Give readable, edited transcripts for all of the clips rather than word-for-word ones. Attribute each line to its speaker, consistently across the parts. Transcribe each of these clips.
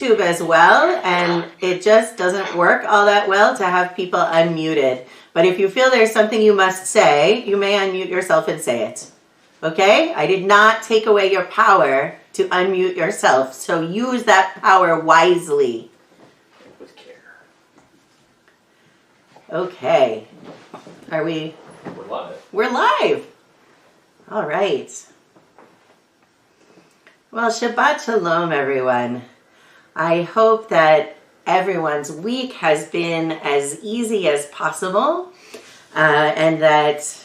Speaker 1: YouTube as well, and it just doesn't work all that well to have people unmuted. But if you feel there's something you must say, you may unmute yourself and say it. Okay? I did not take away your power to unmute yourself, so use that power wisely.
Speaker 2: With care.
Speaker 1: Okay. Are we?
Speaker 2: We're live.
Speaker 1: We're live. All right. Well, Shabbat Shalom, everyone. I hope that everyone's week has been as easy as possible, and that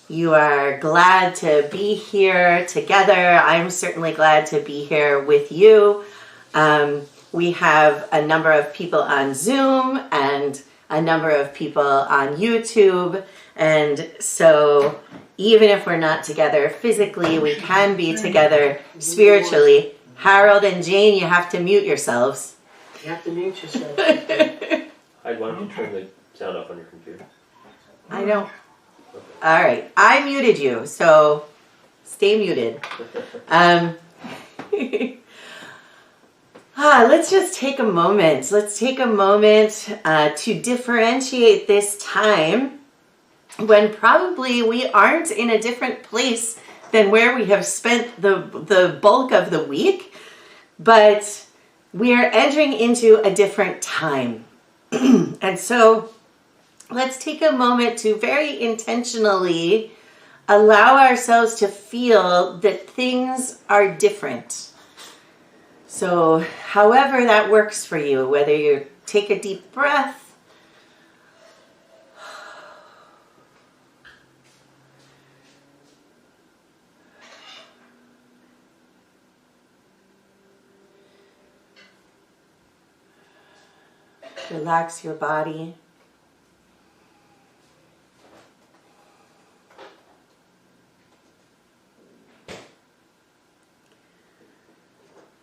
Speaker 1: you are glad to be here together. I'm certainly glad to be here with you. We have a number of people on Zoom and a number of people on YouTube, and so even if we're not together physically, we can be together spiritually. Harold and Jane, you have to mute yourselves.
Speaker 3: You have to mute yourself.
Speaker 2: Why don't you turn the sound off on your computer?
Speaker 1: I don't. All right, I muted you, so stay muted. Let's just take a moment. Let's take a moment to differentiate this time when probably we aren't in a different place than where we have spent the bulk of the week, but we are entering into a different time. And so let's take a moment to very intentionally allow ourselves to feel that things are different. So however that works for you, whether you take a deep breath, relax your body.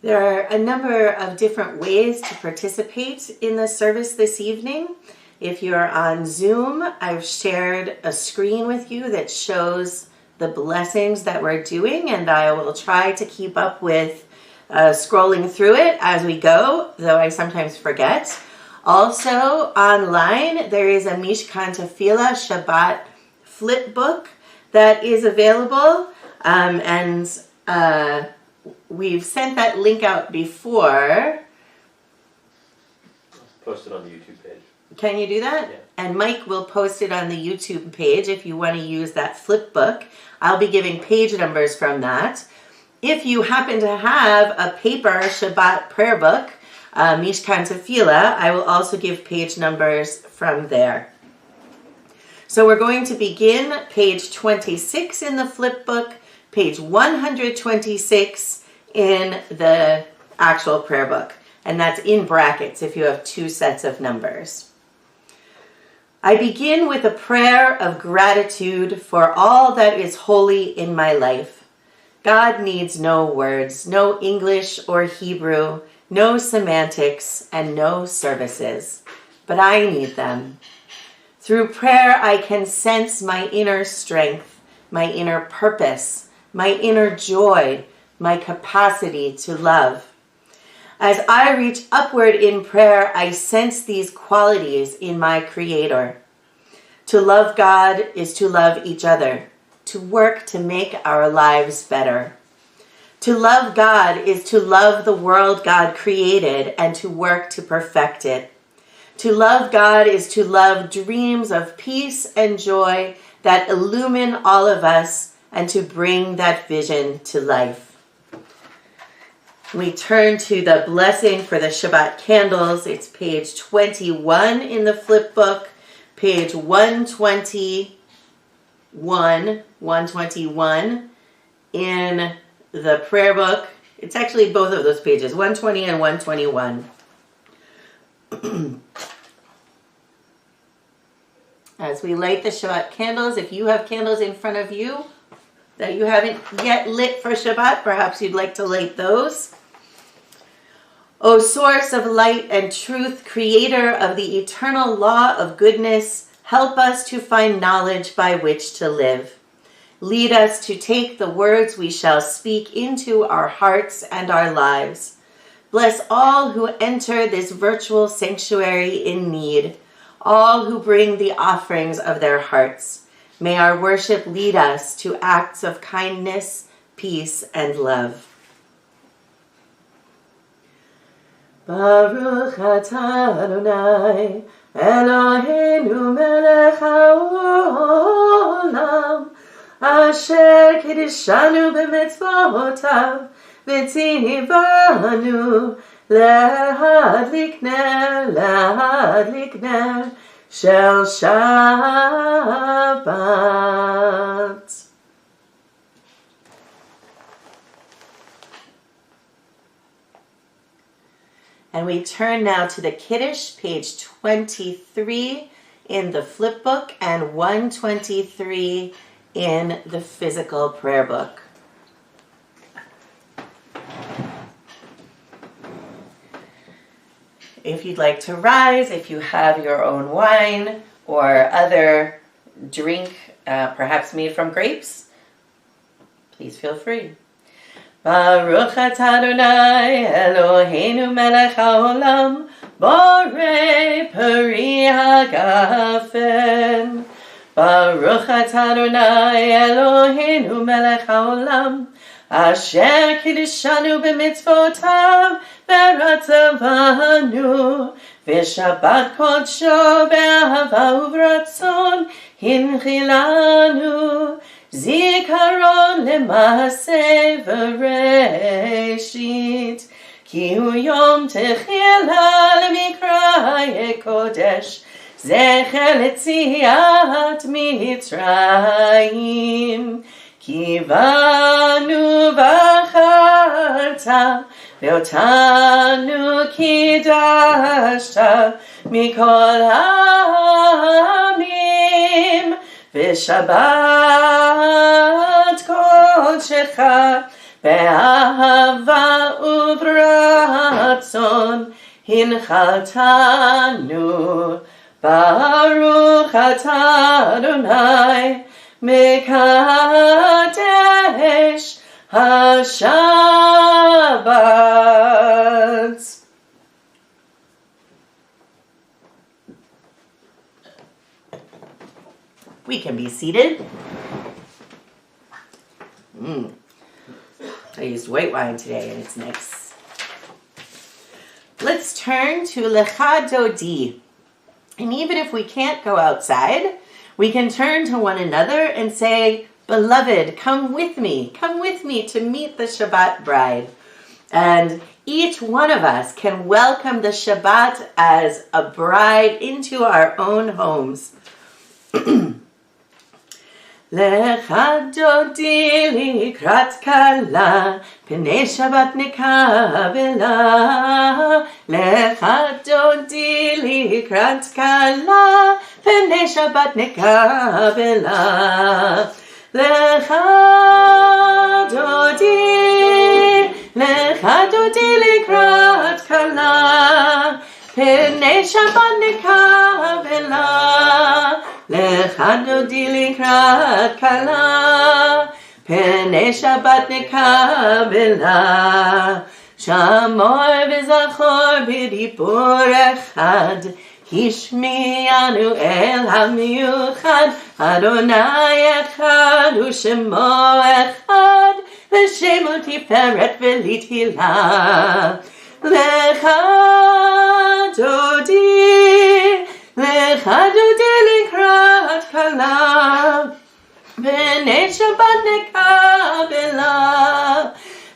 Speaker 1: There are a number of different ways to participate in the service this evening. If you're on Zoom, I've shared a screen with you that shows the blessings that we're doing, and I will try to keep up with scrolling through it as we go, though I sometimes forget. Also, online, there is a Mishkan Tefillah Shabbat flip book that is available, and we've sent that link out before.
Speaker 2: Post it on the YouTube page.
Speaker 1: Can you do that?
Speaker 2: Yeah.
Speaker 1: And Mike will post it on the YouTube page if you want to use that flip book. I'll be giving page numbers from that. If you happen to have a paper Shabbat prayer book, Mishkan Tefillah, I will also give page numbers from there. So we're going to begin page 26 in the flip book, page 126 in the actual prayer book. And that's in brackets if you have two sets of numbers. I begin with a prayer of gratitude for all that is holy in my life. God needs no words, no English or Hebrew, no semantics, and no services, but I need them. Through prayer, I can sense my inner strength, my inner purpose, my inner joy, my capacity to love. As I reach upward in prayer, I sense these qualities in my Creator. To love God is to love each other, to work to make our lives better. To love God is to love the world God created and to work to perfect it. To love God is to love dreams of peace and joy that illumine all of us and to bring that vision to life. We turn to the blessing for the Shabbat candles. It's page 21 in the flip book, page 121 in the prayer book. It's actually both of those pages, 120 and 121. As we light the Shabbat candles, if you have candles in front of you that you haven't yet lit for Shabbat, perhaps you'd like to light those. O source of light and truth, creator of the eternal law of goodness, help us to find knowledge by which to live. Lead us to take the words we shall speak into our hearts and our lives. Bless all who enter this virtual sanctuary in need, all who bring the offerings of their hearts. May our worship lead us to acts of kindness, peace, and love. Baruch atah Adonai, Eloheinu melech haolam, asher kiddushanu b'mitzvotav, v'tzivanu להדליק נר של שבת. And we turn now to the Kiddush, page 23 in the flip book and 123 in the physical prayer book. If you'd like to rise, if you have your own wine or other drink, perhaps made from grapes, please feel free. Baruch atah Adonai Eloheinu melech haolam, borei peri hagafen. Baruch atah Adonai Eloheinu melech haolam, asher kiddushanu b'mitzvotav v'ratzavanu, v'shabbat kodsho be'ahava u'v'ratzon hinchilanu, zikaron lema'aseh v'reshit, ki hu yom techila lemikra kodesh, zecher letziat mitzrayim. Kivanu v'acharta, ve'otanu kidashta, mikol ha'amim, v'shabbat kodshecha, be'ahava u'v'ratzon, hinchaltanu, baruch atah Adonai, Mekadesh HaShabbat. We can be seated. I used white wine today and it's nice. Let's turn to Lecha Dodi. And even if we can't go outside, we can turn to one another and say, beloved, come with me to meet the Shabbat bride. And each one of us can welcome the Shabbat as a bride into our own homes. Lecha dodi likrat kala, pnei Shabbat nekabela. Lecha dodi likrat kala, pnei Shabbat nekabela. Lecha dodi likrat kala, pnei Shabbat nekabela. Lecha dodi likrat kala, pnei Shabbat nekabela. Shamor v'zachor b'dibur echad, Hishmi'anu el ha'miyuchad, Adonai echad u'shemo echad, v'shemo tiferet v'litila. Lecha dodi likrat kala, pnei Shabbat nekabela.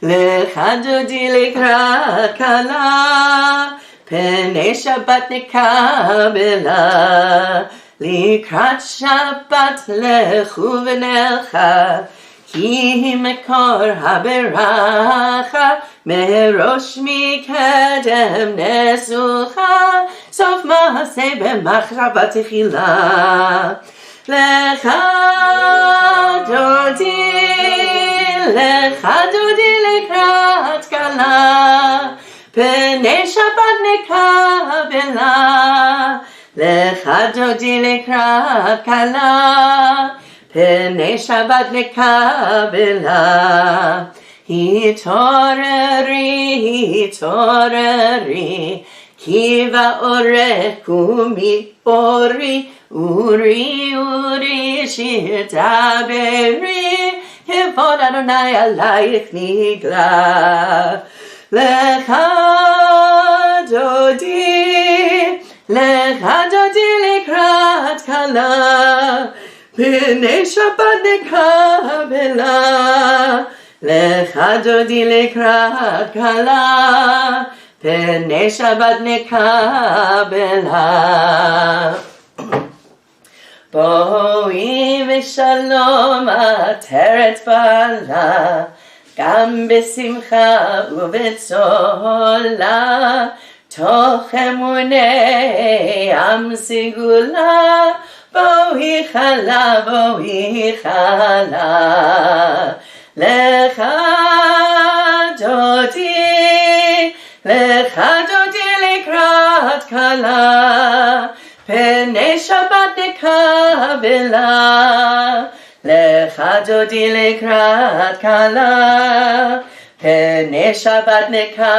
Speaker 1: Lecha dodi likrat kala, pnei Shabbat nekabela. Likrat Shabbat lechu v'nelcha, ki mekor haberacha, merosh mikedem nesucha, sof maaseh b'machshava techila. Lecha dodi likrat kala, pnei Shabbat nekabela. Lecha dodi likrat kala, pnei Shabbat nekabela. התעוררי, כי באורך ומאורי, אורי אורי שתדברי, כבוד אדוני עלייך נגלה. לך דודי לקראת כלה, פני שבת נקבלה. לך דודי לקראת כלה, פני שבת נקבלה. בואי ושלום עטרת בעלה, גם בשמחה ובצהלה, תוך אמוני עם סגולה. בואי חלה, בואי חלה. לך דודי לקראת כלה, פני שבת נקבלה. לך דודי לקראת כלה, פני שבת נקבלה.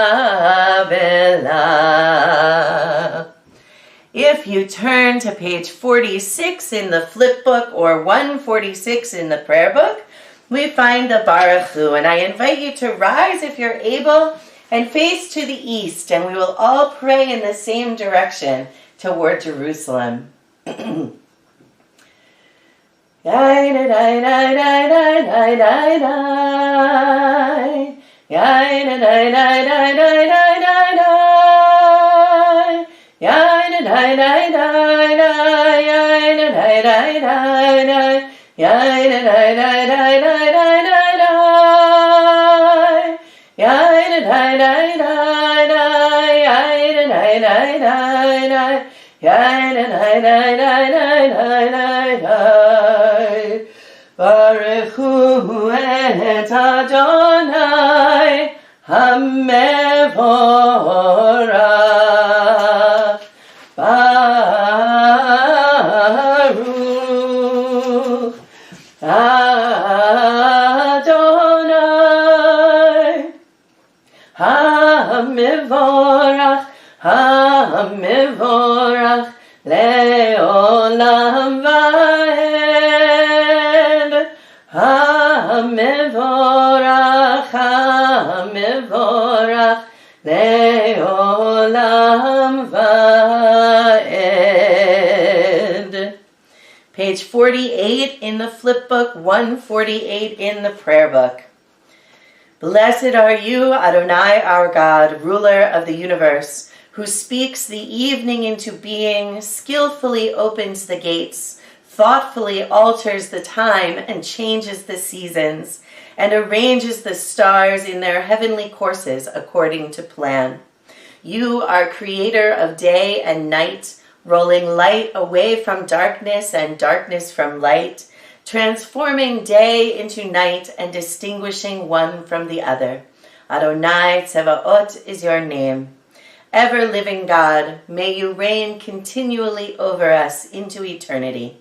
Speaker 1: If you turn to page 46 in the flip book or 146 in the prayer book, we find the Baruch Hu, and I invite you to rise if you're able and face to the east, and we will all pray in the same direction toward Jerusalem. Baruch hu et Adonai HaMevorach. Baruch Adonai HaMevorach, HaMevorach le'olam va'ed. HaMevorach, HaMevorach le'olam va'ed. Page 48 in the flip book, 148 in the prayer book. Blessed are you, Adonai, our God, ruler of the universe, who speaks the evening into being, skillfully opens the gates, thoughtfully alters the time and changes the seasons, and arranges the stars in their heavenly courses according to plan. You are creator of day and night, rolling light away from darkness and darkness from light, transforming day into night and distinguishing one from the other. Adonai Tzevaot is your name. Ever-living God, may you reign continually over us into eternity.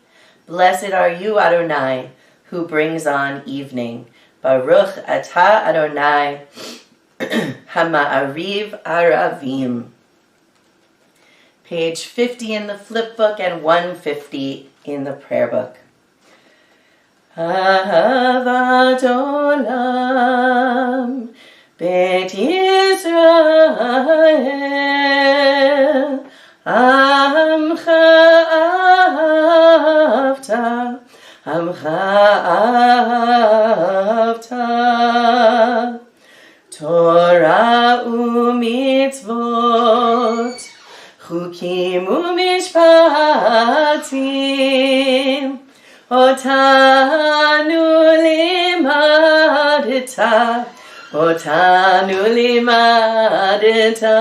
Speaker 1: Blessed are you, Adonai, who brings on evening. Baruch atah Adonai, Hama'ariv Aravim. Page 50 in the flip book and 150 in the prayer book. Ahavat olam, Beit Yisrael, Amcha avta, Amcha avta, Torah u'mitzvot, Chukim u'mishpatim, Otanu limadeta, Otanu limadeta.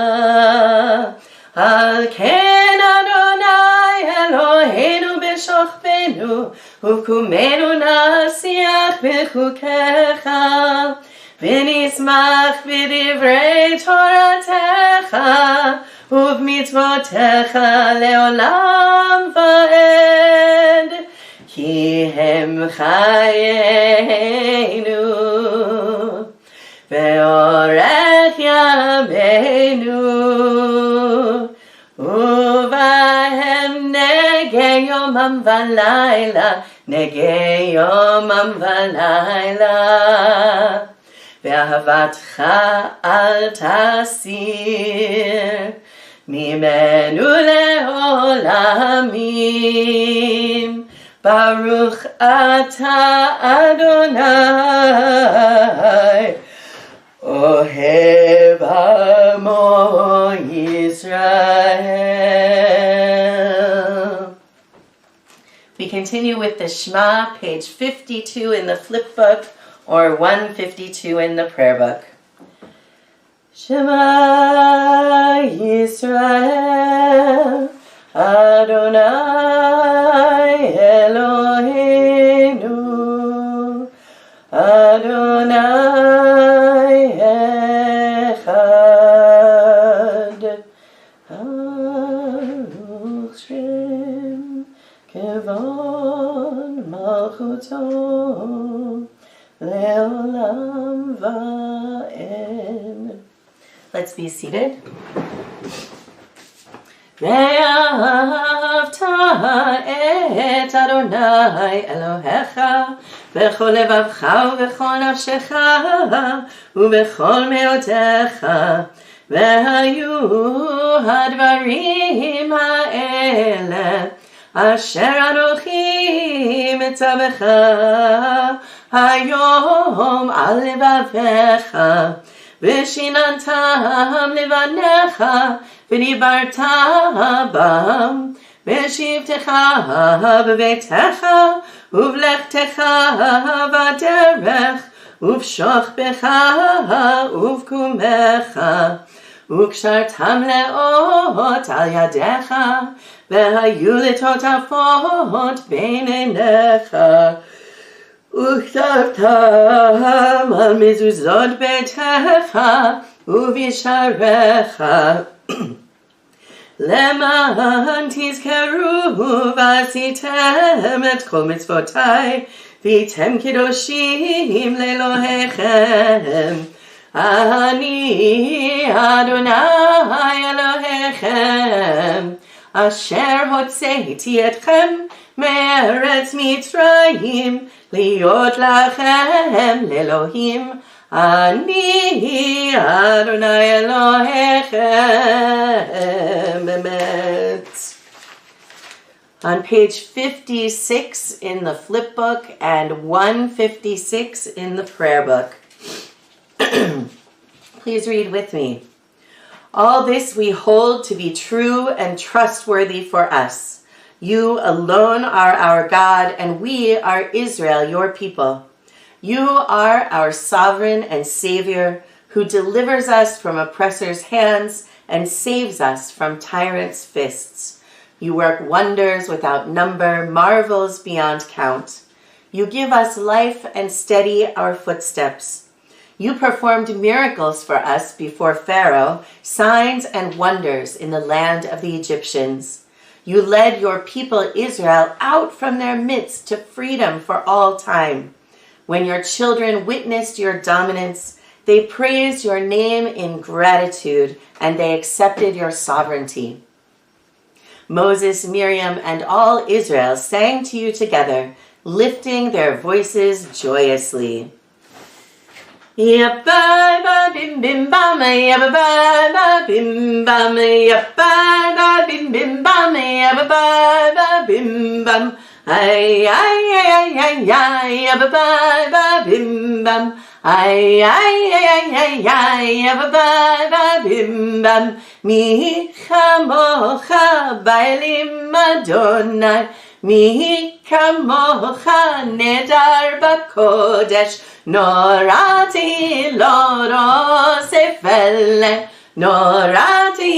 Speaker 1: Al ken Adonai Eloheinu b'shochbenu, Ukumenu nasiach b'chukecha, V'nismach b'divrei Toratecha, Uv'mitzvotecha le'olam va'ed. Ki hem chayenu, ואורך ימינו, ובהם נגי יומם ולילה, נגי יומם ולילה. ואהבתך אל תסיר ממנו לעולמים. ברוך אתה אדוני, אוהב עמו Israel. We continue with the Shema, page 52 in the flip book, or 152 in the prayer book. Shema Yisrael, Adonai Eloheinu, Adonai Echad, Baruch Shem Kevon Malchuto, Le'olam va'ed. Let's be seated. ואהבת את אדוני אלוהיך בכל לבבך ובכל נפשך ובכל מאודך. והיו הדברים האלה אשר אנוכי מצווך היום על לבביך, ושיננתם לבניך ודיברת בם, בשבתך בביתך ובלכתך בדרך ובשוכבך ובקומך, וקשרתם לאות על ידיך, והיו לטוטפות בין עיניך, וכתבתם על מזוזות ביתך ובשעריך, למען תזכרו ועשיתם את כל מצוותיי, והייתם קדושים לאלוהיכם. אני אדוני אלוהיכם, אשר הוצאתי אתכם מארץ מצרים, להיות לכם לאלוהים. אני אדוני אלוהיכם באמת. On page 56 in the flip book and 156 in the prayer book. Please read with me. All this we hold to be true and trustworthy for us. You alone are our God, and we are Israel, your people. You are our sovereign and Savior, who delivers us from oppressors' hands and saves us from tyrants' fists. You work wonders without number, marvels beyond count. You give us life and steady our footsteps. You performed miracles for us before Pharaoh, signs and wonders in the land of the Egyptians. You led your people Israel out from their midst to freedom for all time. When your children witnessed your dominance, they praised your name in gratitude, and they accepted your sovereignty. Moses, Miriam, and all Israel sang to you together, lifting their voices joyously. Yabba bim bim bam, yabba bim bam, yabba bim bim bam, yabba bim bam. Ay ay ay ay ay, yabba bim bam. Ay ay ay ay ay, yabba bim bam. Mi chamocha ba'elim Adonai, mi kamocha nedar b'kodesh, norati lo rosefele, norati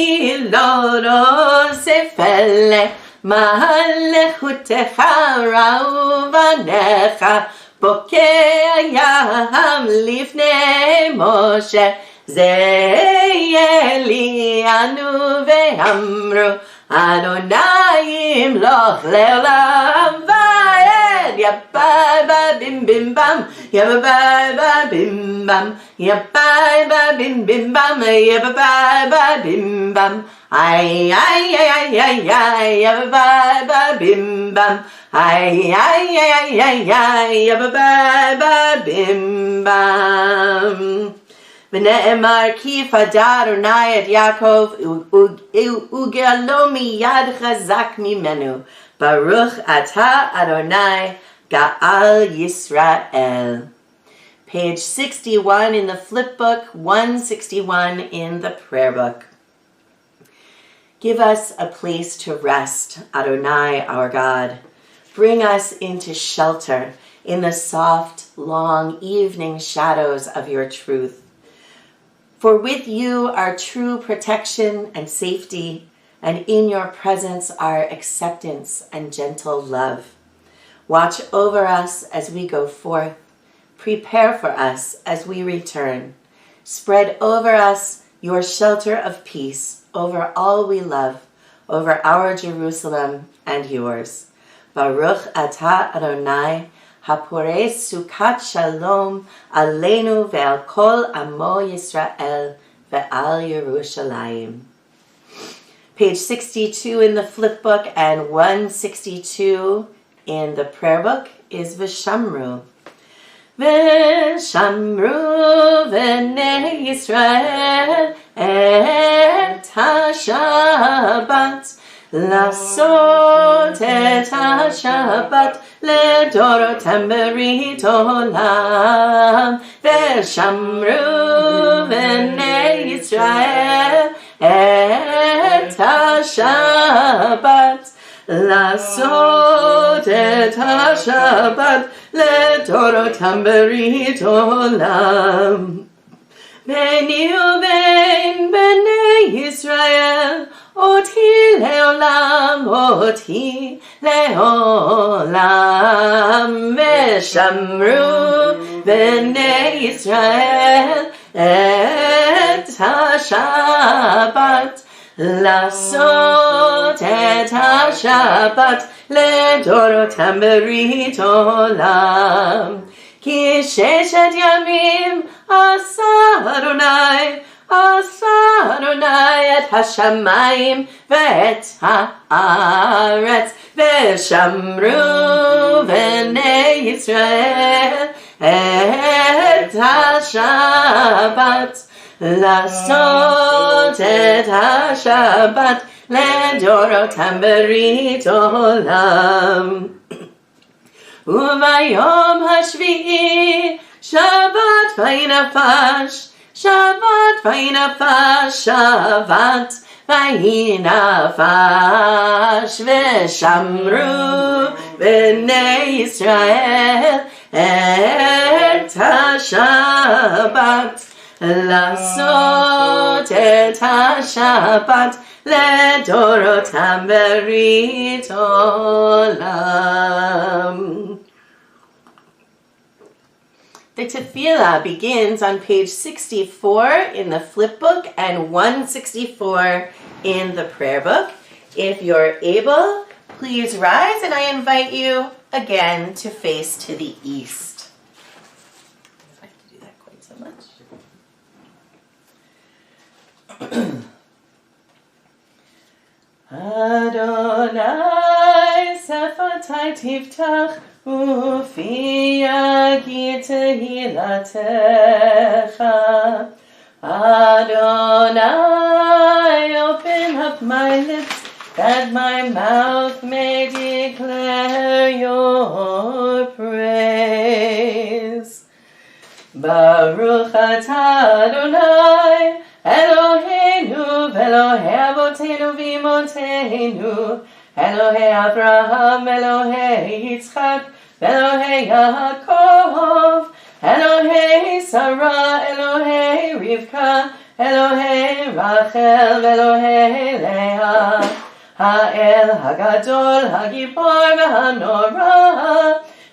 Speaker 1: lo rosefele, ma'alechutecha ra'uvanecha, bokeh yam lifnei Moshe, ze elianu ve'amru, Adonai imloch le'olam va'ed. ya ba ba bim bim bam, ya ba ba bim bam, ya ba bim bim bam, ya ba ba bim bam. Ay ay ay ay ay ay, ya ba bim bam. Ay ay ay ay ay ay, ya ba bim bam. ונאמר כי פדה אדוני את יעקב וגאלו מיד חזק ממנו. ברוך אתה אדוני גאל Yisrael. Page 61 in the flip book, 161 in the prayer book. Give us a place to rest, Adonai our God. Bring us into shelter in the soft, long evening shadows of your truth. For with you are true protection and safety, and in your presence are acceptance and gentle love. Watch over us as we go forth. Prepare for us as we return. Spread over us your shelter of peace over all we love, over our Jerusalem and yours. Baruch atah Adonai, Hapores Sukat Shalom Aleinu ve'al kol amo Yisrael ve'al Yerushalayim. Page 62 in the flip book and 162 in the prayer book is V'shamru. V'shamru v'nei Yisrael et ha-Shabbat לעשות את השבת לדורותם ברית עולם ושמרו בני ישראל את השבת לעשות את השבת לדורותם ברית עולם ביני ובין בני ישראל אותי לעולם, אותי לעולם, ושמרו בני ישראל את השבת, לעשות את השבת לדורותם ברית עולם. כי 6 ימים עשה אדוני, עשה אדוני את השמיים ואת הארץ ושמרו בני ישראל את השבת לעשות את השבת לדורותם ברית עולם. וביום השביעי שבת וינפש Shabbat vayinafash, Shabbat vayinafash, v'shamru b'nei Yisrael et ha-Shabbat, לעשות את השבת לדורותם ברית עולם. The tefillah begins on page 64 in the flip book and 164 in the prayer book. If you're able, please rise and I invite you again to face to the east. I have to do that quite so much. Adonai sefatai tiftach Ufi yagi tehilatecha. Adonai, open up my lips, that my mouth may declare your praise. Baruch atah Adonai, Eloheinu, Elohei Avotenu v'Imotenu, Elohei Abraham, Elohei Yitzchak, Elohei Yaakov, Elohei Sarah, Elohei Rivka, Elohei Rachel, Elohei Leah, Ha'el Hagadol, Hagibor v'Hanora,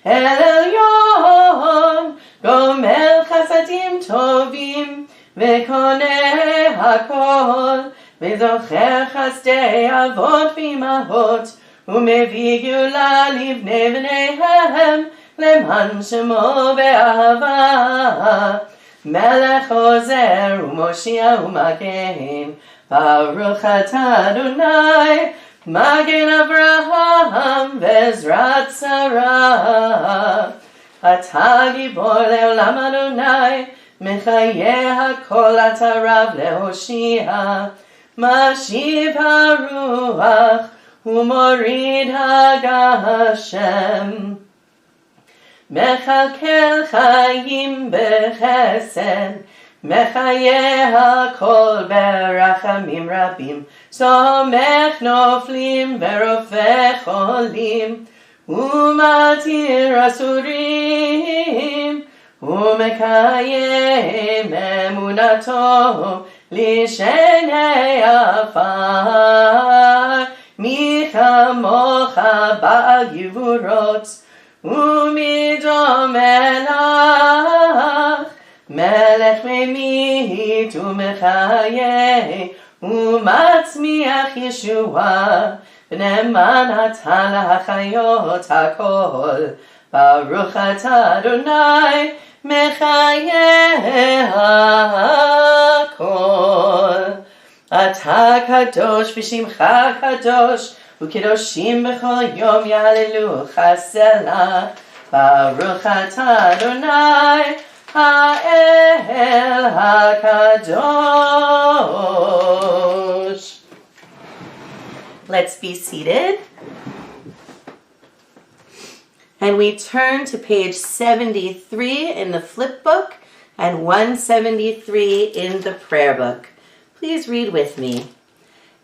Speaker 1: El Elyon, Gomel Chasadim Tovim, V'koneh Hakol, וזוכר חסדי אבות ואמהות, ומביא גאולה לבני בניהם, למען שמו באהבה. מלך עוזר ומושיע ומגן, ברוך אתה אדוני, מגן אברהם ועזרת שרה. אתה גיבור לעולם אדוני, מחיה הכל אתה רב להושיע. משיב הרוח ומוריד הגשם. מחלקל חיים בחסד, מחיה הכל ברחמים רבים. סומך נופלים ורופא חולים, ומתיר אסורים, ומקיים אמונתו לשני עפר. מי כמוך בעל גבורות ומדומה לך, מלך ממית ומחיה ומצמיח ישועה. נאמן אתה להחיות הכל, ברוך אתה אדוני, מחיה הכל. אתה קדוש ושמך קדוש, וקדושים בכל יום יהללוך סלה. ברוך אתה אדוני, האל הקדוש. Let's be seated. And we turn to page 73 in the flip book and 173 in the prayer book. Please read with me.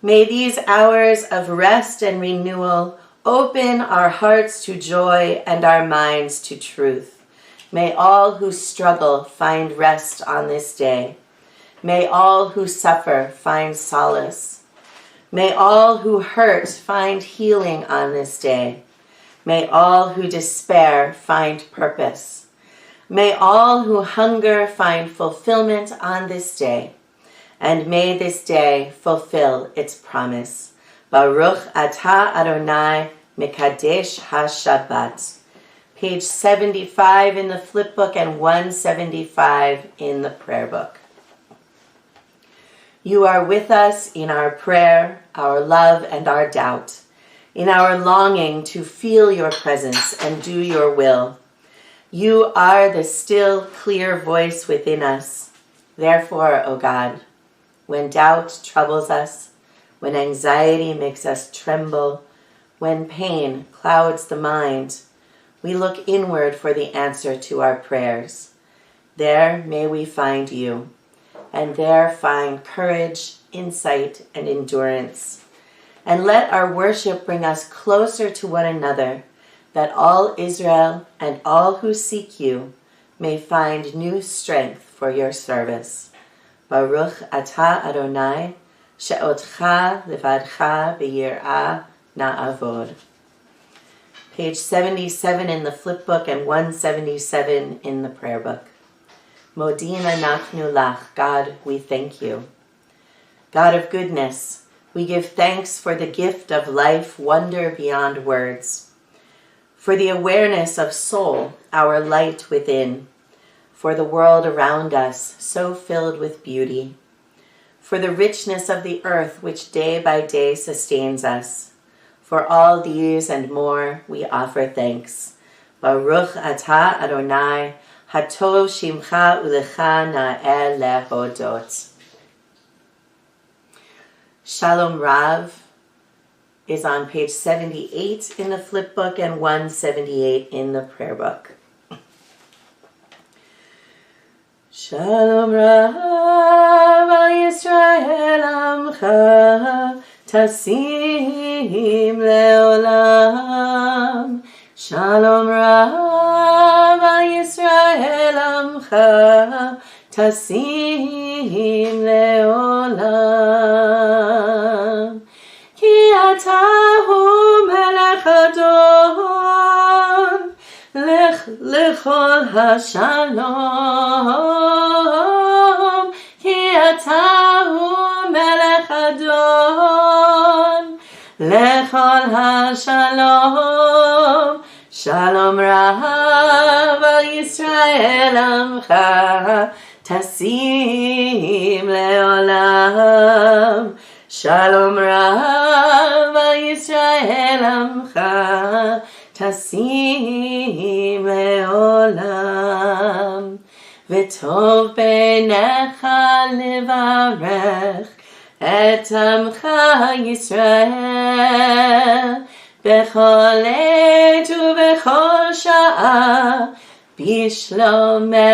Speaker 1: May these hours of rest and renewal open our hearts to joy and our minds to truth. May all who struggle find rest on this day. May all who suffer find solace. May all who hurt find healing on this day. May all who despair find purpose. May all who hunger find fulfillment on this day. And may this day fulfill its promise. Baruch atah Adonai Mekadesh HaShabbat. Page 75 in the flip book and 175 in the prayer book. You are with us in our prayer, our love, and our doubt, in our longing to feel your presence and do your will. You are the still, clear voice within us. Therefore, O God, when doubt troubles us, when anxiety makes us tremble, when pain clouds the mind, we look inward for the answer to our prayers. There may we find you, and there find courage, insight, and endurance. And let our worship bring us closer to one another, that all Israel and all who seek you may find new strength for your service. Baruch atah Adonai, she'otcha levadcha b'yirah na'avod. Page 77 in the flip book and 177 in the prayer book. Modin anachnu lach, God, we thank you. God of goodness, we give thanks for the gift of life, wonder beyond words, for the awareness of soul, our light within, for the world around us, so filled with beauty, for the richness of the earth which day by day sustains us. For all these and more we offer thanks. Baruch atah Adonai, hatov shimcha ulecha na'el lehodot. Shalom Rav is on page 78 in the flip book and 178 in the prayer book. Shalom Rav al Yisrael amcha tasim leolam. Shalom Rav al Yisrael amcha tasim leolam. Ki ata hu melech adon lechol hashalom. Ki ata hu melech adon lechol ha-shalom, shalom rav al Yisrael amcha, tasim leolam. Shalom rav al Yisrael amcha, tasim leolam. V'tov beinecha levarech et amcha Yisrael bechol עת ובכל שעה בשלומך.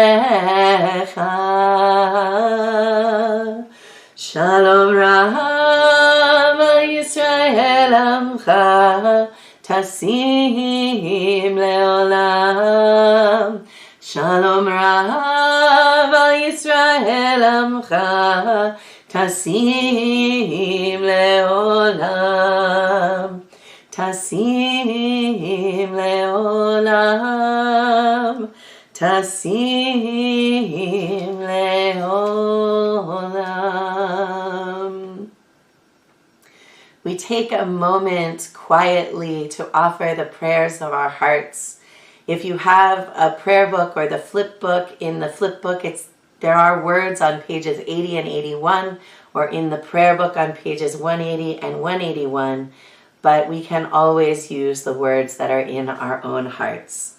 Speaker 1: Shalom rav al Yisrael amcha, tasim leolam. Shalom rav al Yisrael amcha, tasim leolam. Tasim leolam. Tasim leolam. We take a moment quietly to offer the prayers of our hearts. If you have a prayer book or the flip book, in the flip book there are words on pages 80 and 81, or in the prayer book on pages 180 and 181, but we can always use the words that are in our own hearts.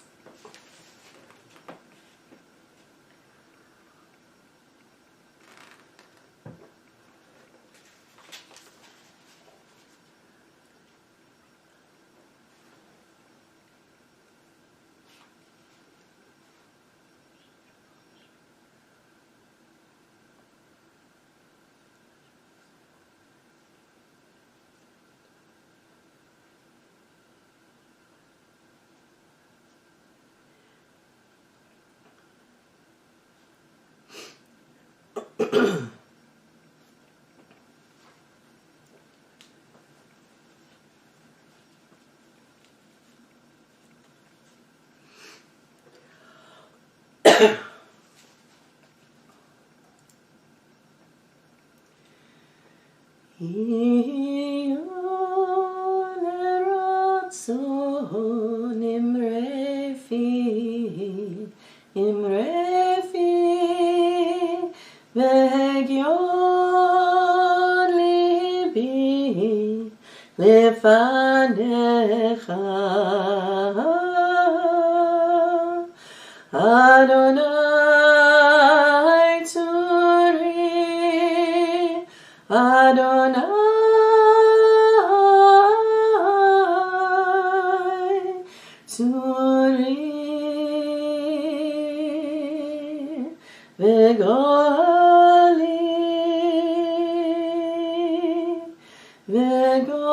Speaker 1: Adonai Tzuri, Adonai Tzuri, V'goli, V'goli.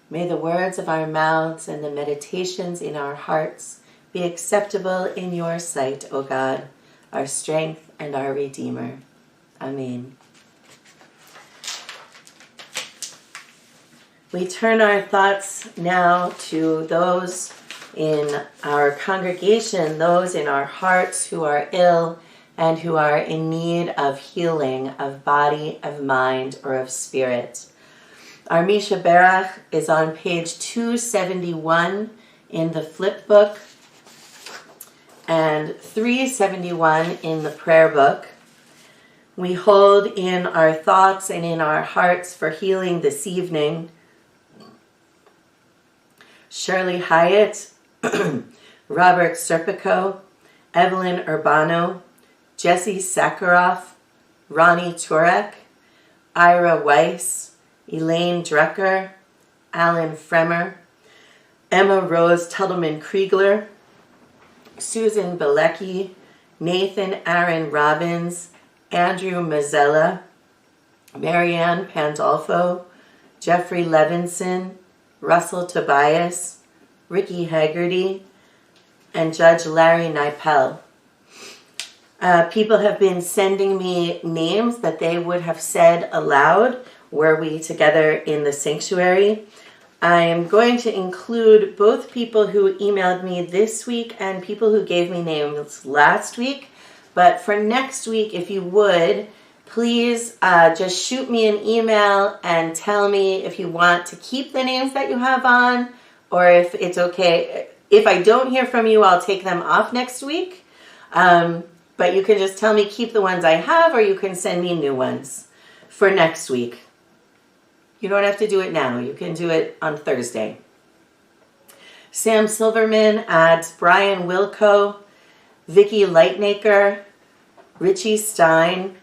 Speaker 1: May the words of our mouths and the meditations in our hearts be acceptable in your sight, O God, our strength and our Redeemer. Amen. We turn our thoughts now to those in our congregation, those in our hearts who are ill and who are in need of healing of body, of mind, or of spirit. Our Misha Berach is on page 271 in the flip book and 371 in the prayer book. We hold in our thoughts and in our hearts for healing this evening Shirley Hyatt, Robert Serpico, Evelyn Urbano, Jesse Sakharoff, Ronnie Turek, Ira Weiss, Elaine Drucker, Alan Fremer, Emma Rose Tudelman-Kriegler, Susan Bilecki, Nathan Aaron Robbins, Andrew Mazzella, Marianne Pandolfo, Jeffrey Levinson, Russell Tobias, Ricky Haggerty, and Judge Larry Nipel. People have been sending me names that they would have said aloud were we together in the sanctuary. I am going to include both people who emailed me this week and people who gave me names last week. But for next week, if you would, please just shoot me an email and tell me if you want to keep the names that you have on, or if it's okay. If I don't hear from you, I'll take them off next week. But you can just tell me keep the ones I have, or you can send me new ones for next week. You don't have to do it now. You can do it on Thursday. Sam Silverman adds Brian Wilco, Vicky Lightnaker, Richie Stein,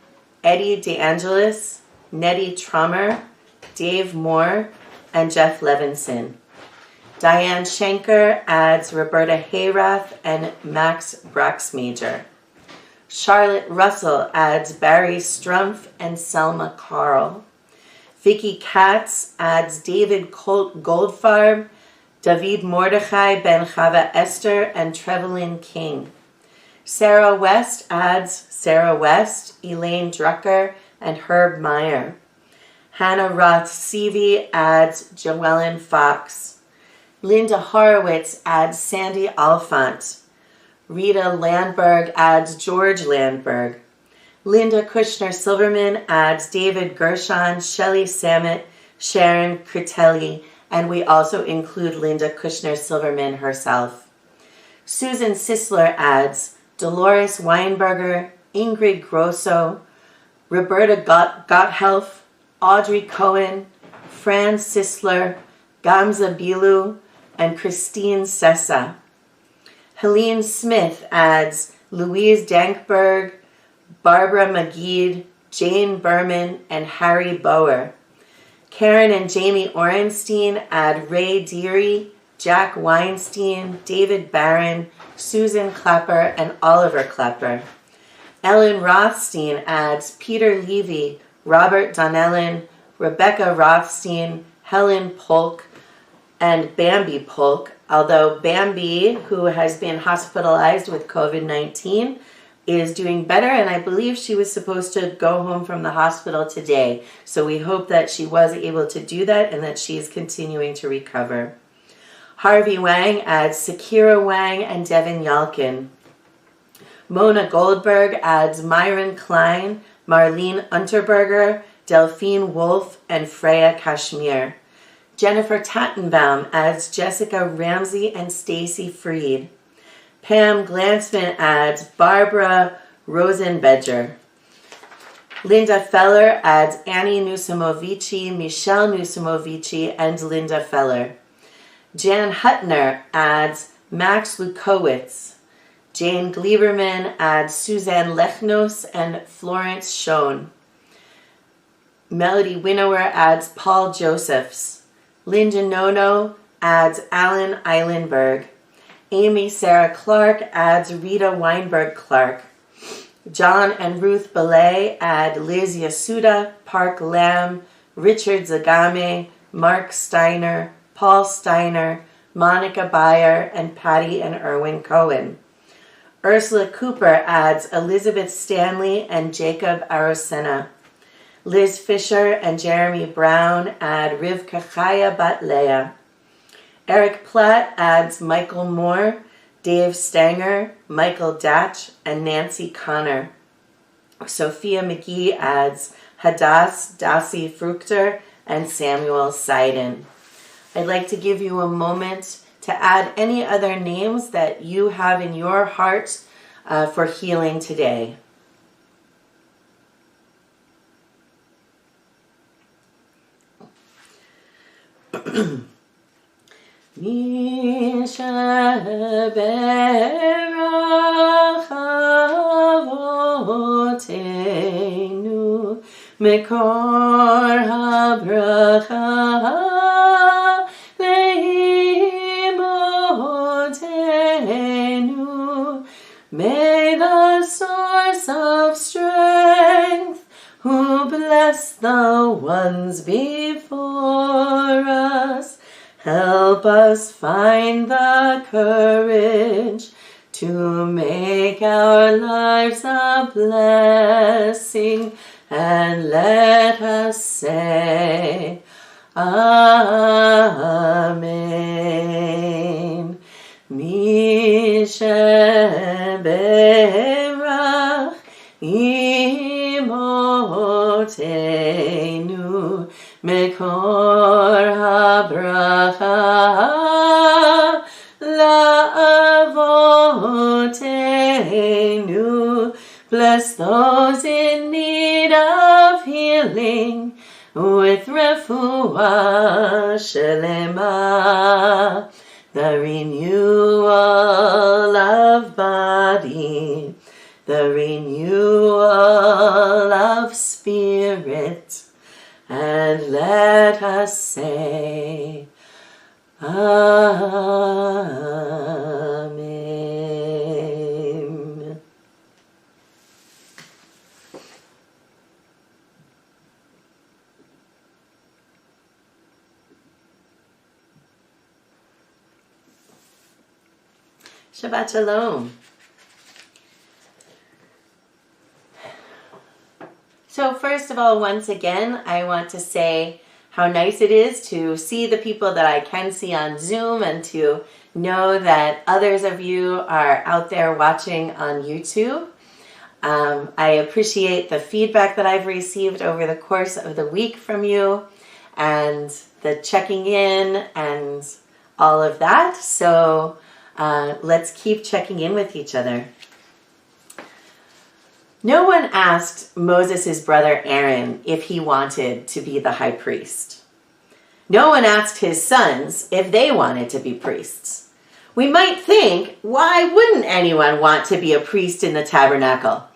Speaker 1: Eddie DeAngelis, Nettie Trummer, Dave Moore, and Jeff Levinson. Diane Schenker adds Roberta Hayrath and Max Braxmajor. Charlotte Russell adds Barry Strumpf and Selma Carl. Vicky Katz adds David Goldfarb, David Mordechai Ben Chava Esther, and Trevelyn King. Sarah West adds Sarah West, Elaine Drucker, and Herb Meyer. Hannah Roth-Seavey adds Joellen Fox. Linda Horowitz adds Sandy Alfont. Rita Landberg adds George Landberg. Linda Kushner-Silverman adds David Gershon, Shelley Samet, Sharon Critelli, and we also include Linda Kushner-Silverman herself. Susan Sisler adds Dolores Weinberger, Ingrid Grosso, Roberta Gotthelf, Audrey Cohen, Fran Sisler, Gamza Bilu, and Christine Sessa. Helene Smith adds Louise Dankberg, Barbara McGeed, Jane Berman, and Harry Bower. Karen and Jamie Orenstein add Ray Deary, Jack Weinstein, David Barron, Susan Clapper, and Oliver Clapper. Ellen Rothstein adds Peter Levy, Robert Donnellan, Rebecca Rothstein, Helen Polk, and Bambi Polk, although Bambi, who has been hospitalized with COVID-19, is doing better, and I believe she was supposed to go home from the hospital today. So we hope that she was able to do that and that she is continuing to recover. Harvey Wang adds Sakira Wang and Devin Yalkin. Mona Goldberg adds Myron Klein, Marlene Unterberger, Delphine Wolf, and Freya Kashmir. Jennifer Tattenbaum adds Jessica Ramsey and Stacy Freed. Pam Glansman adds Barbara Rosenbedger. Linda Feller adds Annie Nusimovici, Michelle Nusimovici, and Linda Feller. Jan Hutner adds Max Lukowitz. Jane Gleiberman adds Suzanne Lechnos and Florence Schoen. Melody Winnower adds Paul Josephs. Linda Nono adds Alan Eilenberg. Amy Sarah Clark adds Rita Weinberg Clark. John and Ruth Belay add Liz Yasuda, Park Lamb, Richard Zagame, Mark Steiner, Paul Steiner, Monica Bayer, and Patty and Erwin Cohen. Ursula Cooper adds Elizabeth Stanley and Jacob Arosena. Liz Fisher and Jeremy Brown add Rivka Chaya Bat Leah. Eric Platt adds Michael Moore, Dave Stanger, Michael Datch, and Nancy Connor. Sophia McGee adds Hadass Dasi Fruchter and Samuel Seiden. I'd like to give you a moment to add any other names that you have in your heart for healing today. Misha berach avotenu mekor habracha leimotenu. May the source of strength, who bless the ones before us, help us find the courage to make our lives a blessing, and let us say, Amen. Mishe berach imo avotenu, mekor habracha la'avotenu. Bless those in need of healing with refuah shelema, the renewal of body, the renewal of spirit, and let us say, Amen. Shabbat Shalom. So first of all, once again, I want to say how nice it is to see the people that I can see on Zoom and to know that others of you are out there watching on YouTube. I appreciate the feedback that I've received over the course of the week from you and the checking in and all of that. So let's keep checking in with each other. No one asked Moses' brother Aaron if he wanted to be the high priest. No one asked his sons if they wanted to be priests. We might think, why wouldn't anyone want to be a priest in the tabernacle?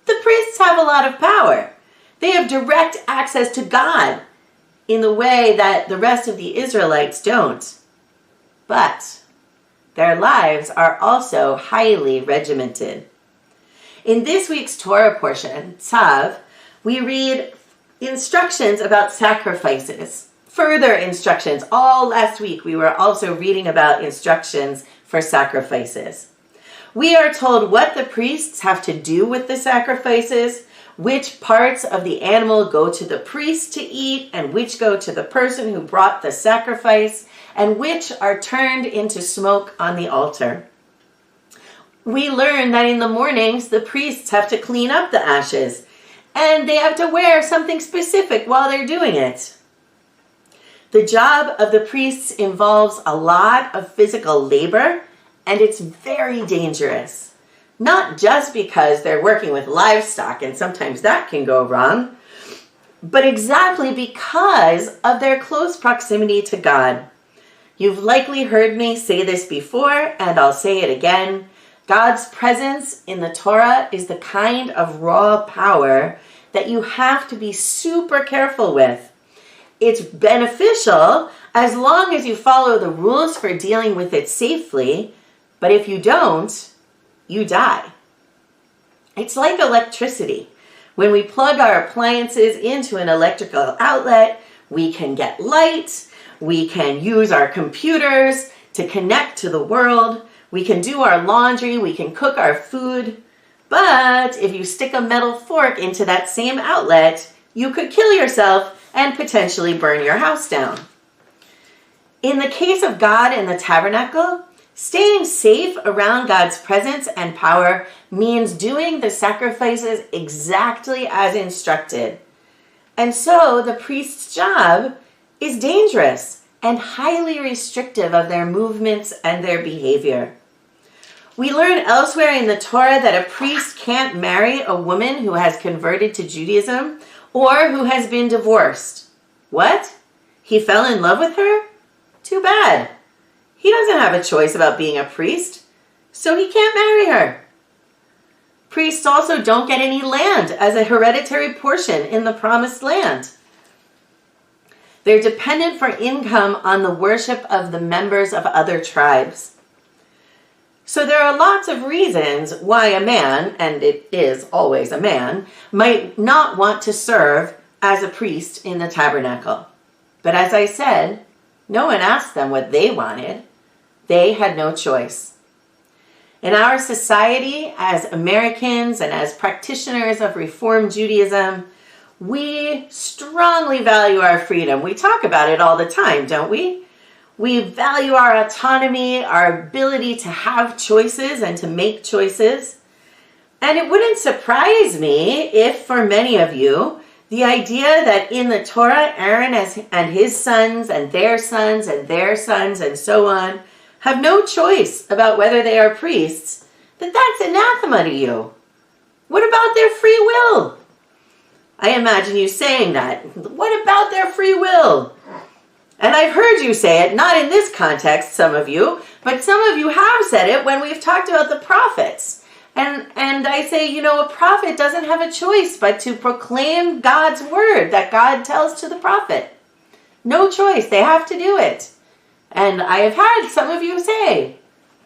Speaker 1: The priests have a lot of power. They have direct access to God in the way that the rest of the Israelites don't. But their lives are also highly regimented. In this week's Torah portion, Tzav, we read instructions about sacrifices, further instructions. All last week we were also reading about instructions for sacrifices. We are told what the priests have to do with the sacrifices, which parts of the animal go to the priest to eat, and which go to the person who brought the sacrifice, and which are turned into smoke on the altar. We learn that in the mornings, the priests have to clean up the ashes, and they have to wear something specific while they're doing it. The job of the priests involves a lot of physical labor, and it's very dangerous. Not just because they're working with livestock, and sometimes that can go wrong, but exactly because of their close proximity to God. You've likely heard me say this before, and I'll say it again. God's presence in the Torah is the kind of raw power that you have to be super careful with. It's beneficial as long as you follow the rules for dealing with it safely, but if you don't, you die. It's like electricity. When we plug our appliances into an electrical outlet, we can get light, we can use our computers to connect to the world, we can do our laundry, we can cook our food, but if you stick a metal fork into that same outlet, you could kill yourself and potentially burn your house down. In the case of God and the tabernacle, staying safe around God's presence and power means doing the sacrifices exactly as instructed. And so the priest's job is dangerous and highly restrictive of their movements and their behavior. We learn elsewhere in the Torah that a priest can't marry a woman who has converted to Judaism or who has been divorced. What? He fell in love with her? Too bad. He doesn't have a choice about being a priest, so he can't marry her. Priests also don't get any land as a hereditary portion in the promised land. They're dependent for income on the worship of the members of other tribes. So there are lots of reasons why a man, and it is always a man, might not want to serve as a priest in the tabernacle. But as I said, no one asked them what they wanted. They had no choice. In our society, as Americans and as practitioners of Reform Judaism, we strongly value our freedom. We talk about it all the time, don't we? We value our autonomy, our ability to have choices and to make choices. And it wouldn't surprise me if, for many of you, The idea that in the Torah, Aaron and his sons and their sons and their sons and so on have no choice about whether they are priests, that's anathema to you. What about their free will? I imagine you saying that. What about their free will? And I've heard you say it, not in this context, some of you, but some of you have said it when we've talked about the prophets. And I say, a prophet doesn't have a choice but to proclaim God's word that God tells to the prophet. No choice. They have to do it. And I have had some of you say,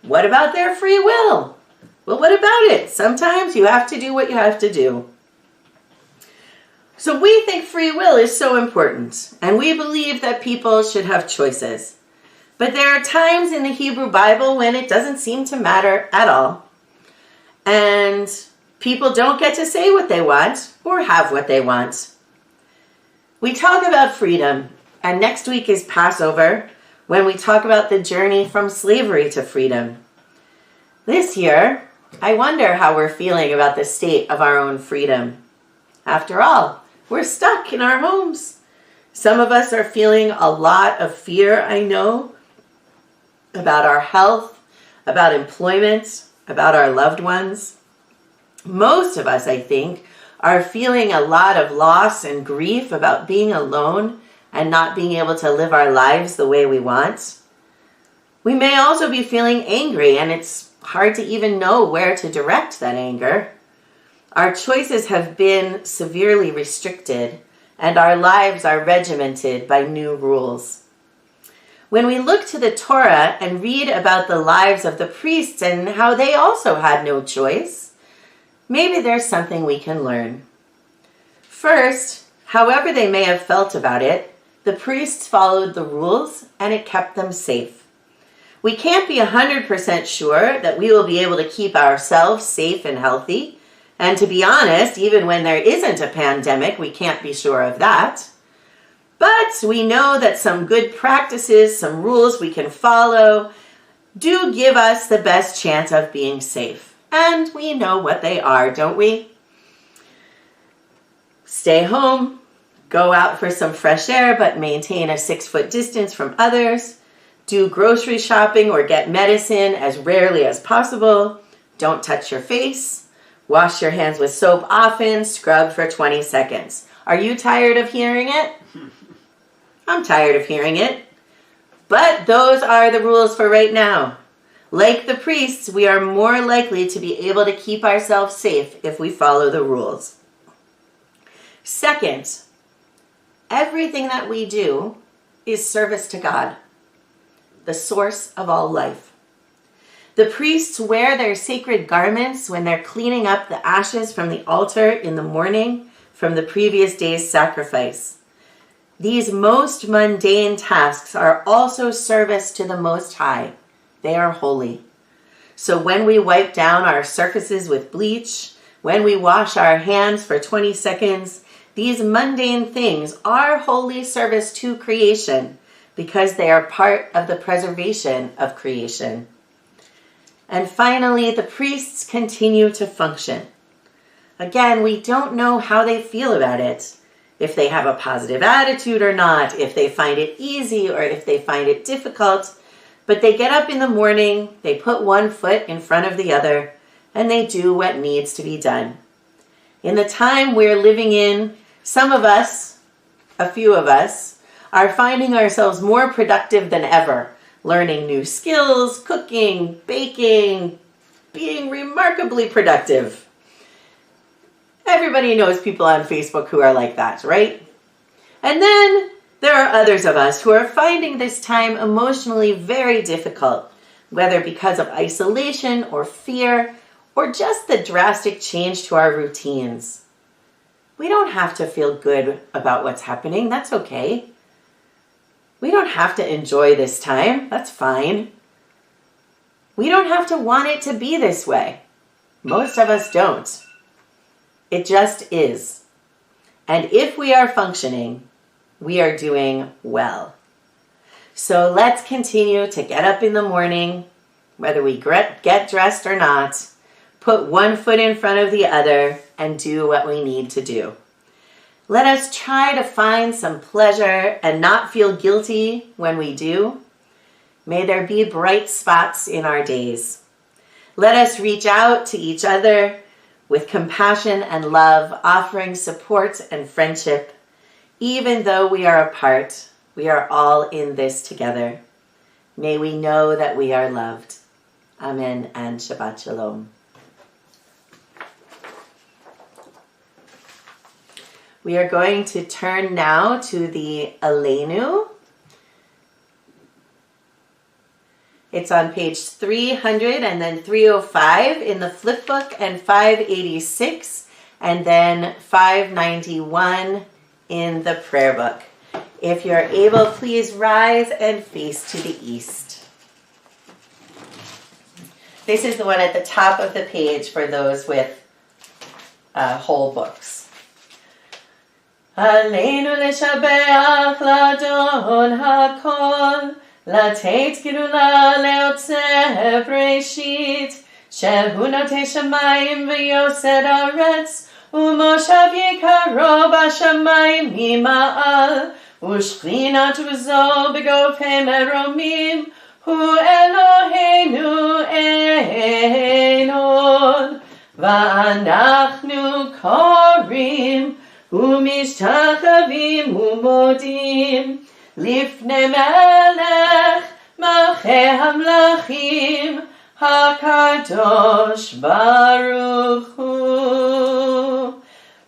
Speaker 1: what about their free will? Well, what about it? Sometimes you have to do what you have to do. So we think free will is so important, and we believe that people should have choices. But there are times in the Hebrew Bible when it doesn't seem to matter at all. And people don't get to say what they want or have what they want. We talk about freedom, and next week is Passover, when we talk about the journey from slavery to freedom. This year, I wonder how we're feeling about the state of our own freedom. After all, we're stuck in our homes. Some of us are feeling a lot of fear, I know, about our health, about employment, about our loved ones. Most of us, I think, are feeling a lot of loss and grief about being alone and not being able to live our lives the way we want. We may also be feeling angry, and it's hard to even know where to direct that anger. Our choices have been severely restricted, and our lives are regimented by new rules. When we look to the Torah and read about the lives of the priests and how they also had no choice, maybe there's something we can learn. First, however they may have felt about it, the priests followed the rules and it kept them safe. We can't be 100% sure that we will be able to keep ourselves safe and healthy. And to be honest, even when there isn't a pandemic, we can't be sure of that. But we know that some good practices, some rules we can follow, do give us the best chance of being safe. And we know what they are, don't we? Stay home, go out for some fresh air, but maintain a 6-foot distance from others. Do grocery shopping or get medicine as rarely as possible. Don't touch your face. Wash your hands with soap often. Scrub for 20 seconds. Are you tired of hearing it? I'm tired of hearing it. But those are the rules for right now. Like the priests, we are more likely to be able to keep ourselves safe if we follow the rules. Second, everything that we do is service to God, the source of all life. The priests wear their sacred garments when they're cleaning up the ashes from the altar in the morning from the previous day's sacrifice. These most mundane tasks are also service to the Most High. They are holy. So when we wipe down our surfaces with bleach, when we wash our hands for 20 seconds, these mundane things are holy service to creation because they are part of the preservation of creation. And finally, the priests continue to function. Again, we don't know how they feel about it. If they have a positive attitude or not, if they find it easy or if they find it difficult. But they get up in the morning, they put one foot in front of the other, and they do what needs to be done. In the time we're living in, some of us, a few of us, are finding ourselves more productive than ever. Learning new skills, cooking, baking, being remarkably productive. Everybody knows people on Facebook who are like that, right? And then there are others of us who are finding this time emotionally very difficult, whether because of isolation or fear, or just the drastic change to our routines. We don't have to feel good about what's happening. That's okay. We don't have to enjoy this time. That's fine. We don't have to want it to be this way. Most of us don't. It just is. And if we are functioning, we are doing well. So let's continue to get up in the morning, whether we get dressed or not, put one foot in front of the other, and do what we need to do. Let us try to find some pleasure and not feel guilty when we do. May there be bright spots in our days. Let us reach out to each other with compassion and love, offering support and friendship. Even though we are apart, we are all in this together. May we know that we are loved. Amen and Shabbat Shalom. We are going to turn now to the Aleinu. It's on page 300 and then 305 in the flip book, and 586 and then 591 in the prayer book. If you're able, please rise and face to the east. This is the one at the top of the page for those with whole books. Aleinu leshabeach ladon hakol, לתת גדולה ליוצר בראשית, שהוא נוטה שמיים ויוסד ארץ, ומושב יקרו בשמיים ממעל, ושכינת עוזו בגופי מרומים, הוא אלוהינו אין עוד. ואנחנו קוראים ומשתחווים ומודים, לפני מלך מלכי המלכים, הקדוש ברוך הוא.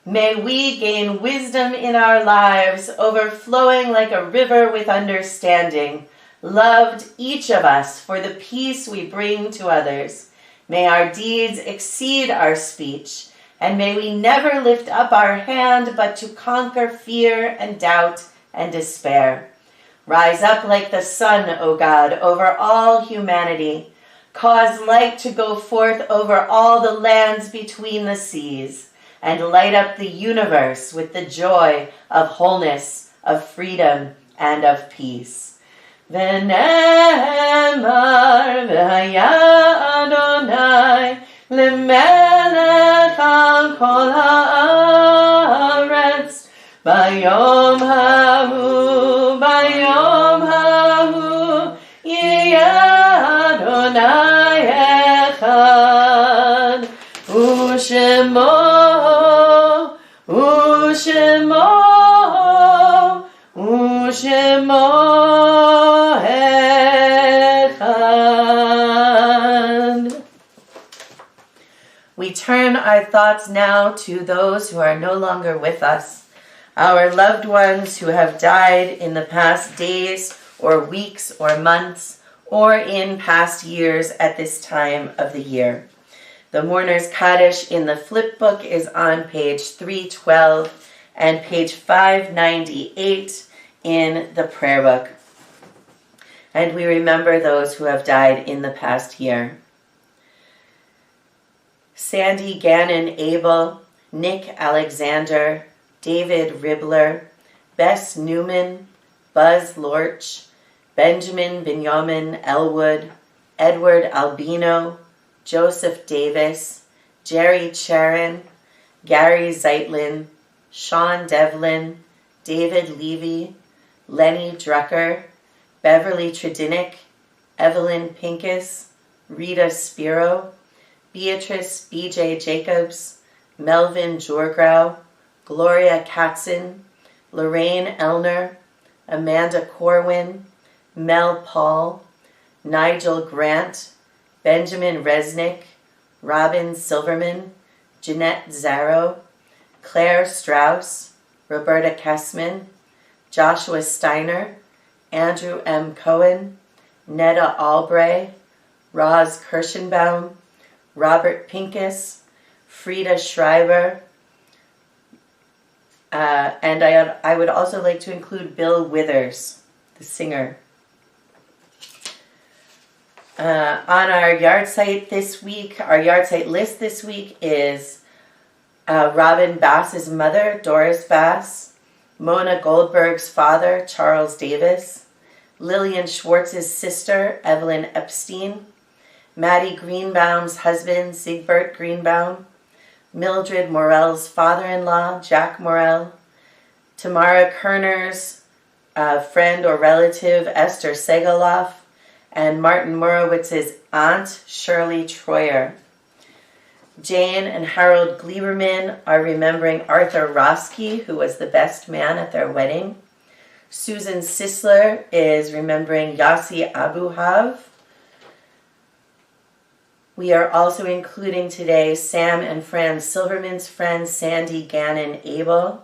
Speaker 1: May we gain wisdom in our lives, overflowing like a river with understanding, loved each of us for the peace we bring to others. May our deeds exceed our speech, and may we never lift up our hand but to conquer fear and doubt and despair. Rise up like the sun, O God, over all humanity. Cause light to go forth over all the lands between the seas, and light up the universe with the joy of wholeness, of freedom, and of peace. V'nemar v'haya Adonai l'melech al kol haaretz, bayom hahu, bayom hahu, yeh Adonai echad, u'shemo, u'shemo, u'shemo echad. We turn our thoughts now to those who are no longer with us, our loved ones who have died in the past days or weeks or months or in past years at this time of the year. The Mourner's Kaddish in the flip book is on page 312 and page 598 in the prayer book. And we remember those who have died in the past year. Sandy Gannon Abel, Nick Alexander, David Ribbler, Bess Newman, Buzz Lorch, Benjamin Benjamin Elwood, Edward Albino, Joseph Davis, Jerry Charon, Gary Zeitlin, Sean Devlin, David Levy, Lenny Drucker, Beverly Tredinick, Evelyn Pincus, Rita Spiro, Beatrice B.J. Jacobs, Melvin Jorgrau, Gloria Katzen, Lorraine Elner, Amanda Corwin, Mel Paul, Nigel Grant, Benjamin Resnick, Robin Silverman, Jeanette Zarrow, Claire Strauss, Roberta Kessman, Joshua Steiner, Andrew M. Cohen, Netta Albray, Roz Kirschenbaum, Robert Pincus, Frida Schreiber, and I would also like to include Bill Withers, the singer. On our yard site this week, our yard site list this week is Robin Bass's mother, Doris Bass, Mona Goldberg's father, Charles Davis, Lillian Schwartz's sister, Evelyn Epstein, Maddie Greenbaum's husband, Siegbert Greenbaum, Mildred Morell's father-in-law, Jack Morell, Tamara Kerner's friend or relative, Esther Segaloff, and Martin Morowitz's aunt, Shirley Troyer. Jane and Harold Gleiberman are remembering Arthur Roski, who was the best man at their wedding. Susan Sisler is remembering Yossi Abuhav. We are also including today Sam and Fran Silverman's friend, Sandy Gannon Abel.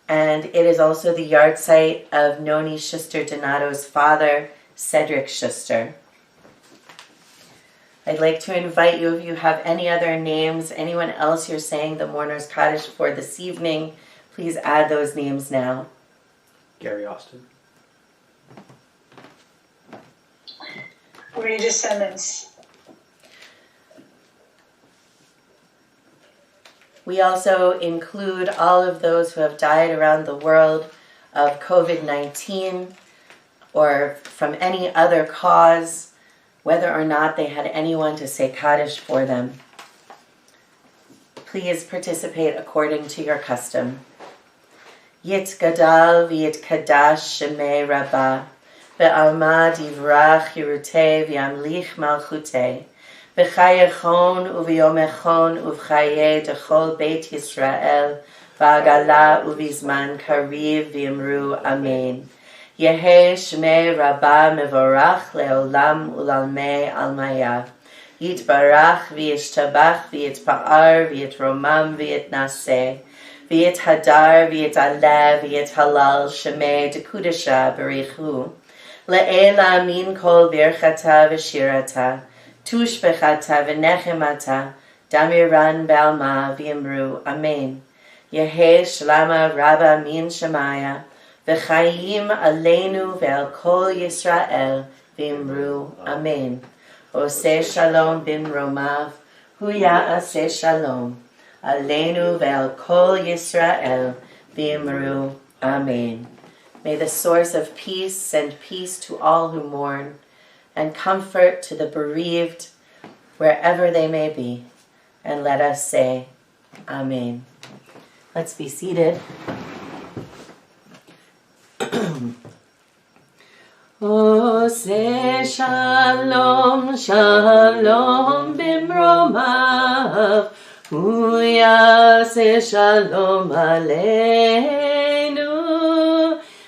Speaker 1: And it is also the yard site of Noni Schuster Donato's father, Cedric Schuster. I'd like to invite you, if you have any other names, anyone else you're saying the Mourner's Kaddish for this evening, please add those names now.
Speaker 2: Gary Austin.
Speaker 3: Rita Simmons.
Speaker 1: We also include all of those who have died around the world of COVID-19 or from any other cause, whether or not they had anyone to say Kaddish for them. Please participate according to your custom. Yit gadal v'yit kadash shemei rabbah, ve'alma divrach yirutei v'yamlich malchutei, b'chayechon u'v'yomechon u'v'chayei dechol beit Yisrael, v'agala u'v'zman kariv v'yimru amen. Yehei shmei rabbah mevorach le'olam u'lalmei almaya. Yitbarach v'yishtabach v'yitpa'ar v'yitromam v'yitnaseh. V'yit hadar v'yit aleh v'yit halal shemei dekudasha berichu. Le'ela min kol birchata v'shirata. Tushbechata v'nechemata. Damiran b'alma v'yimru amen. Yehei shlama rabba min shemaya. V'chayim aleinu ve'al kol Yisrael v'imru amen. Oseh shalom bin romav, hu ya'aseh shalom. Aleinu ve'al kol Yisrael v'imru amen. May the source of peace send peace to all who mourn, and comfort to the bereaved wherever they may be. And let us say, amen. Let's be seated. Oseh shalom, shalom bimromav, hu yaseh shalom aleinu,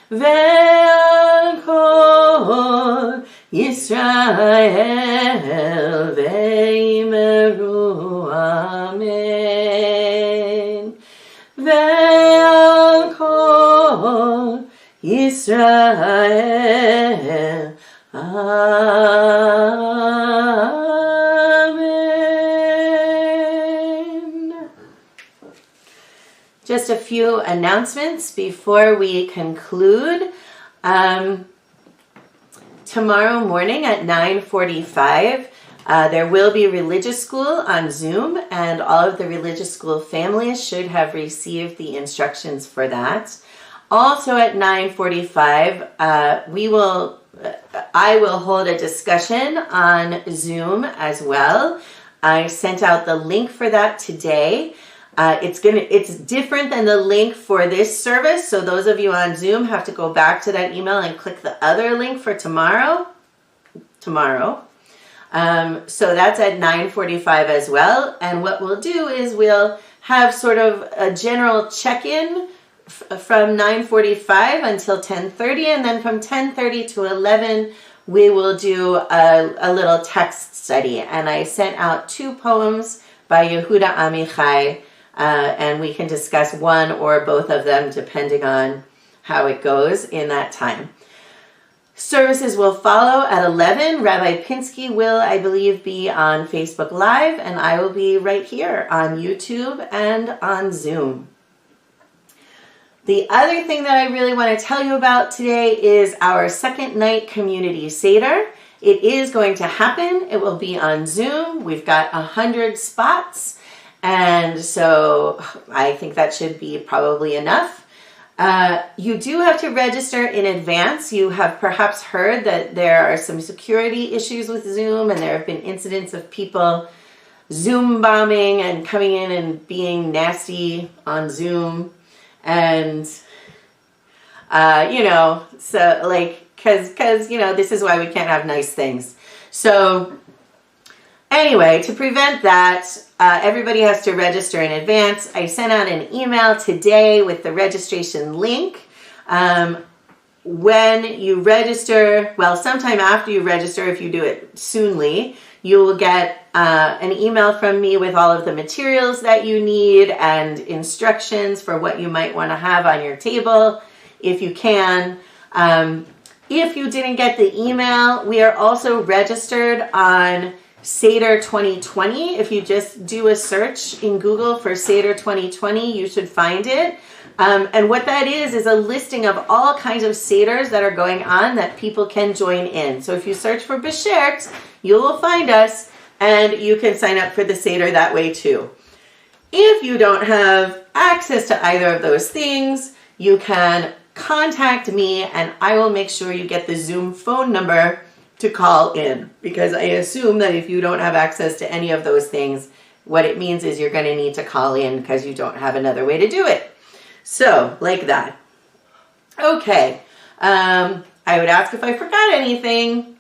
Speaker 1: ve'al kol Yisrael ve'imru amen. Ve'al kol Yisrael, amen. Just a few announcements before we conclude. Tomorrow morning at 9:45, there will be religious school on Zoom, and all of the religious school families should have received the instructions for that. Also at 9:45, I will hold a discussion on Zoom as well. I sent out the link for that today. It's different than the link for this service, so those of you on Zoom have to go back to that email and click the other link for tomorrow. So that's at 9:45 as well. And what we'll do is we'll have sort of a general check-in from 9:45 until 10:30, and then from 10:30 to 11 we will do a little text study. And I sent out 2 poems by Yehuda Amichai, and we can discuss one or both of them depending on how it goes in that time. Services will follow at 11. Rabbi Pinsky will, I believe, be on Facebook Live, and I will be right here on YouTube and on Zoom. The other thing that I really want to tell you about today is our second night community Seder. It is going to happen. It will be on Zoom. We've got 100 spots, and so I think that should be probably enough. You do have to register in advance. You have perhaps heard that there are some security issues with Zoom, and there have been incidents of people Zoom bombing and coming in and being nasty on Zoom. And So like, cause this is why we can't have nice things. So anyway, to prevent that, everybody has to register in advance. I sent out an email today with the registration link. When you register, well, sometime after you register, if you do it soonly, you will get an email from me with all of the materials that you need and instructions for what you might want to have on your table, if you can. If you didn't get the email, we are also registered on Seder 2020. If you just do a search in Google for Seder 2020, you should find it. And what that is a listing of all kinds of Seders that are going on that people can join in. So if you search for Beshert, you will find us, and you can sign up for the Seder that way too. If you don't have access to either of those things, you can contact me, and I will make sure you get the Zoom phone number to call in, because I assume that if you don't have access to any of those things, what it means is you're going to need to call in because you don't have another way to do it. So, like that. Okay. I would ask if I forgot anything,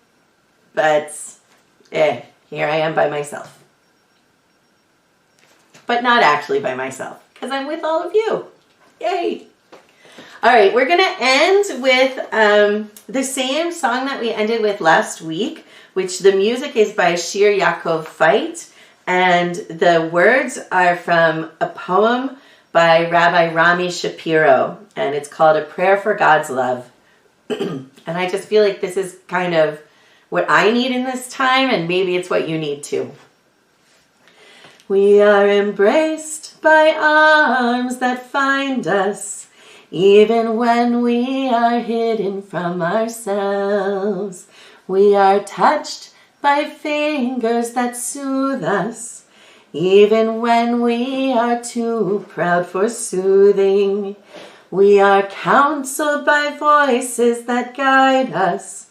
Speaker 1: but here I am by myself. But not actually by myself, because I'm with all of you. Yay! All right, we're going to end with the same song that we ended with last week, which the music is by Shir Yaakov Fait, and the words are from a poem by Rabbi Rami Shapiro, and it's called A Prayer for God's Love. And I just feel like this is kind of what I need in this time, and maybe it's what you need too. We are embraced by arms that find us, even when we are hidden from ourselves. We are touched by fingers that soothe us, even when we are too proud for soothing. We are counseled by voices that guide us,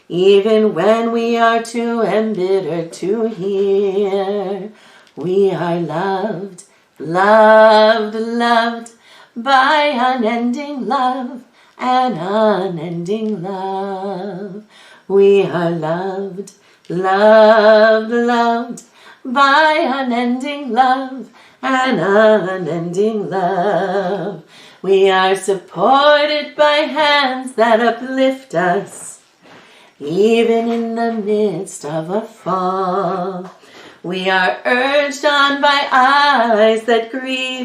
Speaker 1: even when we are too embittered to hear. We are loved, loved, loved by unending love and unending love. We are loved, loved, loved by unending love and unending love. We are supported by hands that uplift us, even in the midst of a fall. We are urged on by eyes that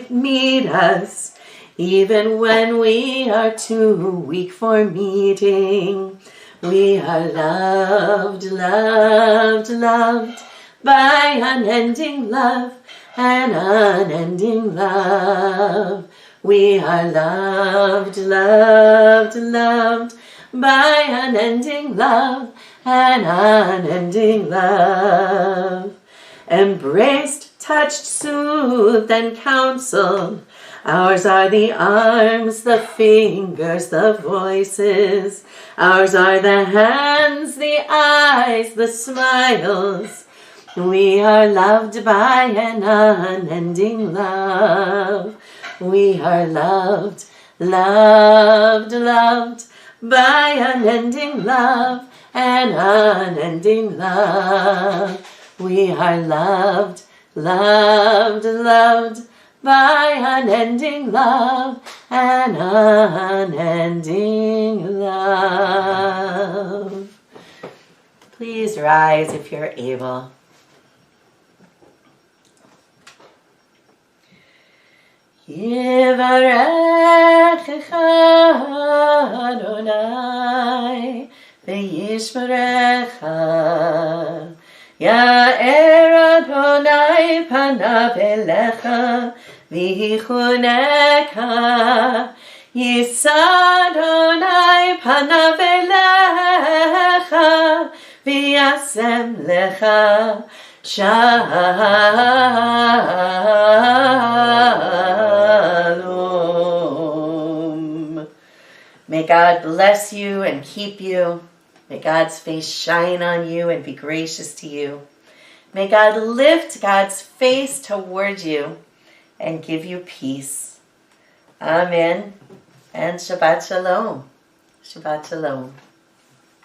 Speaker 1: meet us, even when we are too weak for meeting. We are loved, loved, loved by unending love and unending love. We are loved, loved, loved by unending love and unending love. Embraced, touched, soothed, and counseled. Ours are the arms, the fingers, the voices. Ours are the hands, the eyes, the smiles. We are loved by an unending love. We are loved, loved, loved by unending love and unending love. We are loved, loved, loved by unending love and unending love. Please rise if you're able. Yivarechecha Adonai v'yishmerecha. Ya'er Adonai panav elecha v'yichuneka. Yisa Adonai panav elecha v'yasem lecha shalom. May God bless you and keep you. May God's face shine on you and be gracious to you. May God lift God's face toward you and give you peace. Amen and Shabbat Shalom. Shabbat Shalom.